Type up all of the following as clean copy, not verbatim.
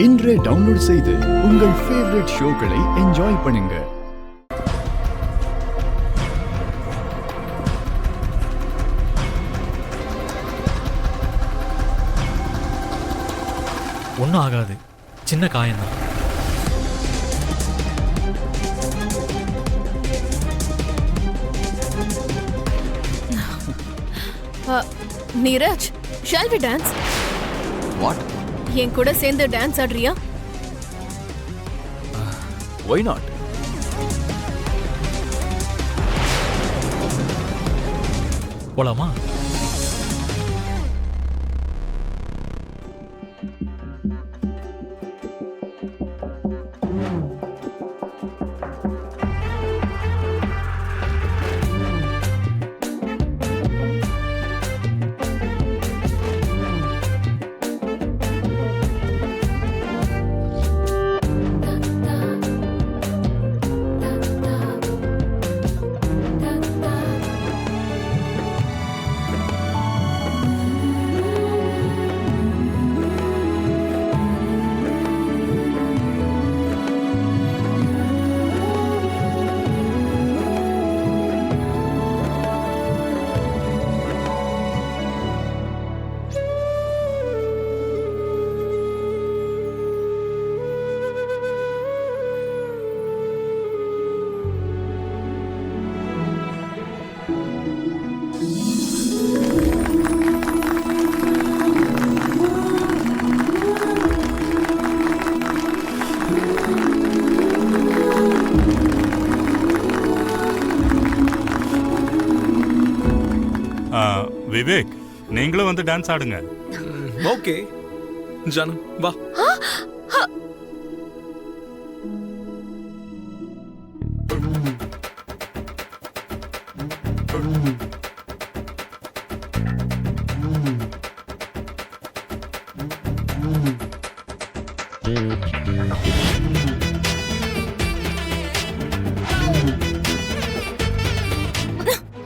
இன்றே டவுன்லோட் செய்து உங்கள் ஃபேவரட் ஷோக்களை என்ஜாய் பண்ணுங்க. ஒன்றும் ஆகாது, சின்ன காயம்தான். Neeraj, shall we dance? What? என் கூட சேர்ந்து டான்ஸ் ஆடுறியா? Why not? போலாமா? விவேக், நீங்களும் வந்து டான்ஸ் ஆடுங்க. ஓகே ஜானு, வா.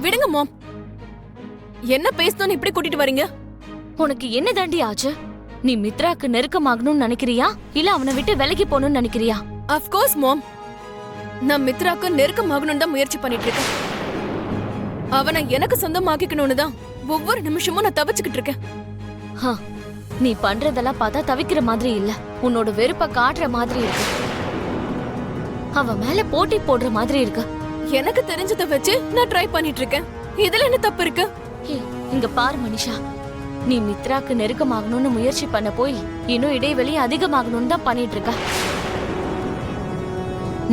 விடுங்க மாம். என்ன பேசணும்னு இப்படி கூட்டிட்டு வரீங்க? உனக்கு என்ன தாண்டி ஆச்சு? நீ மித்ராக்கு நெருக்கமாகணும்னு நினைக்கிறியா, இல்ல அவனை விட்டு விலகி போகணும்னு நினைக்கிறியா? Of course மாம். நான் மித்ராக்கு நெருக்கமாகணும்னு தான் முயற்சி பண்ணிட்டு இருக்கேன். அவனை எனக்கு சொந்தமாக்கிக்கணும்னு தான் ஒவ்வொரு நிமிஷமும் நான் தவிச்சுக்கிட்டு இருக்கேன். நீ பண்றதெல்லாம் பார்த்தா தவிக்கிற மாதிரி இல்ல, உன்னோட வெறுப்ப காட்டுற மாதிரி இருக்கு. அவன் மேல போட்டி போடுற மாதிரி இருக்கு. எனக்கு தெரிஞ்சதை வச்சு நான் ட்ரை பண்ணிட்டு இருக்கேன். இதுல என்ன தப்பு இருக்கு? இங்க பாரு மனிஷா, நீ மித்ராக்கு நெருக்கமாகணும்னு முயற்சி பண்ண போய் இன்னும் இடைவெளி அதிகமாகணும்னு தான் பண்ணிட்டு இருக்க.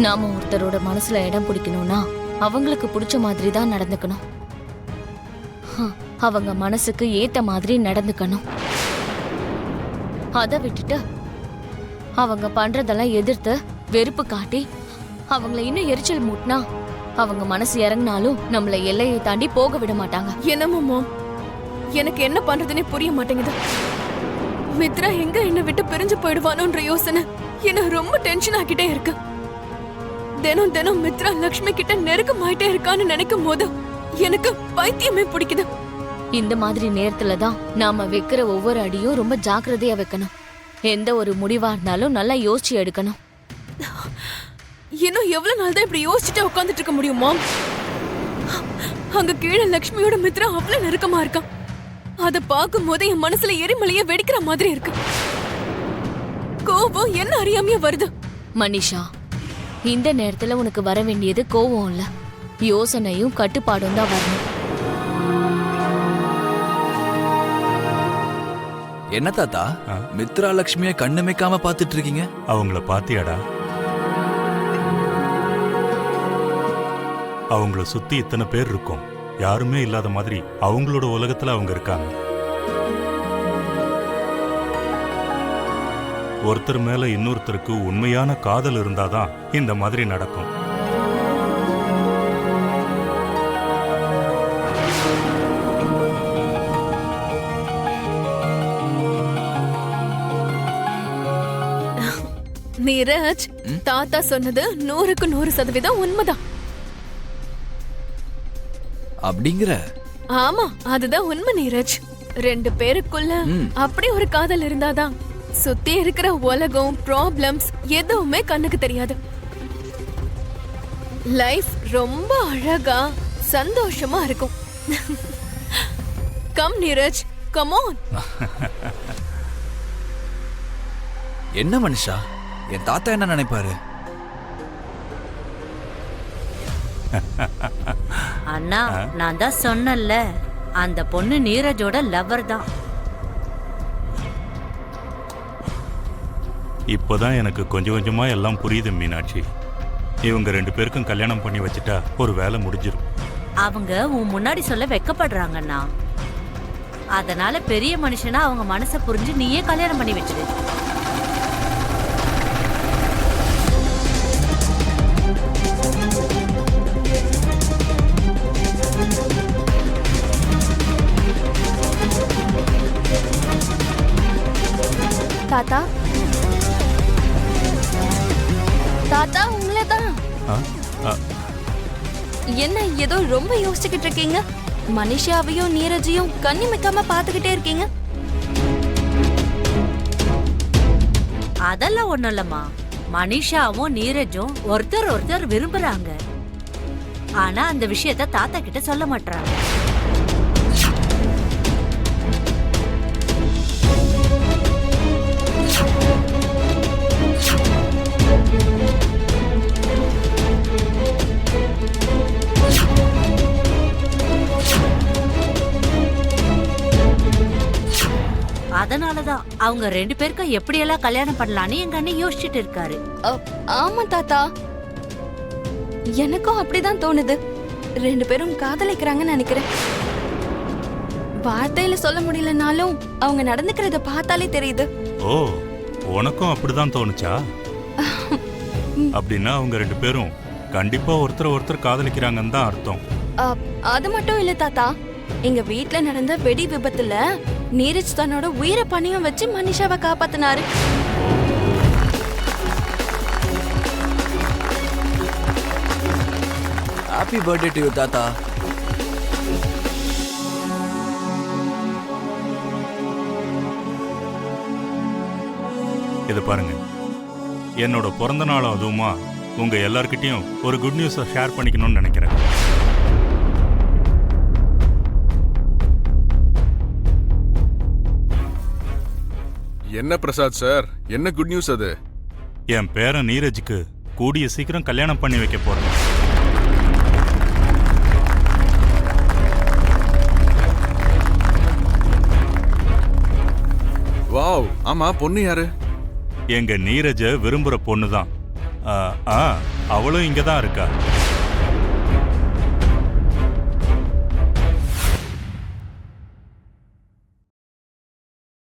நாம ஒருத்தரோட மனசுல இடம் பிடிக்கணும்னா அவங்களுக்கு பிடிச்ச மாதிரி தான் நடந்துக்கணும். அவங்க மனசுக்கு ஏத்த மாதிரி நடந்துக்கணும். அதை விட்டுட்டு அவங்க பண்றதெல்லாம் எதிர்த்து வெறுப்பு காட்டி அவங்கள இன்னும் எரிச்சல் மூட்டினா அவங்க மனசு இறங்கினாலும் நம்மள எல்லையை தாண்டி போக விட மாட்டாங்க. என்னமோ எனக்கு என்ன பண்றதுன்னே புரிய மாட்டேங்குது. மித்ரா எங்க என்ன விட்டு பிரிஞ்சு போயிடுவானோன்ற யோசனை என்ன ரொம்ப டென்ஷன் ஆக்கிட்டே இருக்கு. தினம் தினம் மித்ரா லக்ஷ்மி கிட்ட நெருக்கமாயிட்டே இருக்கான்னு நினைக்கும் போது எனக்கு பைத்தியமே பிடிக்குது. இந்த மாதிரி நேரத்துல தான் நாம வைக்கிற ஒவ்வொரு அடியும் ரொம்ப ஜாக்கிரதையா வைக்கணும். எந்த ஒரு முடிவா இருந்தாலும் நல்லா யோசிச்சு எடுக்கணும். இன்னும் எவ்வளவு நாள் தான் இப்படி யோசிச்சுட்டு உட்காந்துட்டு இருக்க முடியுமா? அங்க கீழே லக்ஷ்மியோட மித்ரா அவ்வளவு நெருக்கமா இருக்கான். அத பார்க்கும் போது என் மனசுல எரிமலைய வெடிக்கிற மாதிரி இருக்கு. கோபம் என்ன அறியாமையே வருது. மனிஷா, இந்த நேரத்துல உனக்கு வர வேண்டியது கோவம் இல்ல, யோசனையும் கட்டுப்பாடும் தான் வரணும். என்ன தாத்தா, மித்ரா லட்சுமியை கண்ணுமைக்காம பாத்துட்டு இருக்கீங்க? அவங்கள பாத்தியாடா? அவங்கள சுத்தி இத்தனை பேர் இருக்கும், யாருமே இல்லாத மாதிரி அவங்களோட உலகத்துல அவங்க இருக்காங்க. ஒருத்தர் மேல இன்னொருத்தருக்கு உண்மையான காதல் இருந்தாதான் இந்த மாதிரி நடக்கும். நீரஜ், தாத்தா சொன்னது 100க்கு 100% உண்மைதான். அப்படிங்கிற? ஆமா, அதுதான் உண்மை நீரஜ். ரெண்டு பேருக்குள்ள அப்படி ஒரு காதல் இருந்தாதான் சுத்தி இருக்கிற உலகம் ப்ராப்ளம்ஸ் எதுவுமே கண்ணுக்கு தெரியாது. லைஃப் ரொம்ப அழகா சந்தோஷமா இருக்கும். Come Neeraj, come on. என்ன மனுஷா, என் தாத்தா என்ன நினைப்பாரு? அண்ணா, நான் தான் சொன்னேன்ல, அந்த பொண்ணு நீரஜோட லவர் தான். இப்போதான் எனக்கு கொஞ்சம் கொஞ்சமா எல்லாம் புரியுது மீனாட்சி. இவங்க 2 பேருக்கும் கல்யாணம் பண்ணி வச்சுட்டா ஒரு வேலை முடிஞ்சிடும். அவங்க உன் முன்னாடி சொல்ல வெக்கப்படுறாங்கண்ணா. அதனால பெரிய மனுஷனா அவங்க மனசை புரிஞ்சு நீயே கல்யாணம் பண்ணி வச்சிரு. தாத்தா தாத்தா உங்களை தான். ஆ? ஆ, என்ன ஏதோ ரொம்ப யோசிச்சுக்கிட்டு இருக்கீங்க? மனிஷாவையும் நீரஜையும் கண்ணி வைக்காம பாத்துக்கிட்டே இருக்கீங்க. அதெல்லாம் ஒண்ணும் இல்லம்மா. மனிஷாவும் நீரஜும் ஒருத்தர் ஒருத்தர் விரும்புறாங்க. ஆனா அந்த விஷயத்த தாத்தா கிட்ட சொல்ல மாட்டாங்க. அதனாலதான் அவங்க 2 பேருக்கும் எப்படியெல்லாம் கல்யாணம் பண்ணலான்னு எங்க அண்ணன் யோசிச்சுட்டு இருக்காரு. ஆமா தாத்தா, எனக்கும் அப்படிதான் தோணுது. 2 பேரும் காதலிக்கிறாங்கன்னு நினைக்கிறேன். வார்த்தையில சொல்ல முடியலனாலும் அவங்க நடந்துக்கிறத பார்த்தாலே தெரியுது. ஓ, உனக்கும் அப்படிதான் தோணுச்சா? அப்படின்னா அவங்க 2 பேரும் கண்டிப்பா ஒருத்தர் ஒருத்தர் காதலிக்கிறாங்கன்னு தான் அர்த்தம். அது மட்டும் இல்ல தாத்தா, எங்க வீட்ல நடந்த வெடி விபத்துல நீரஜ் தன்னோட உயிரை பணியம் வச்சு மனிஷாவை காப்பாத்தினாரு. ஹாப்பி பர்த்டே டு யூ தாத்தா. இது பாருங்க, என்னோட பிறந்த நாளும் அதுவுமா உங்க எல்லார்கிட்டயும் ஒரு குட் நியூஸை ஷேர் பண்ணிக்கணும்னு நினைக்கிறேன். என்ன பிரசாத் சார், என்ன குட் நியூஸ் அது? என் பேரன் நீரஜுக்கு கூடிய சீக்கிரம் கல்யாணம் பண்ணி வைக்க போறேன். வாவ், ஆமா, பொண்ணு யாரு? எங்க நீரஜ விரும்புற பொண்ணு தான். அவளும் இங்க தான் இருக்கா.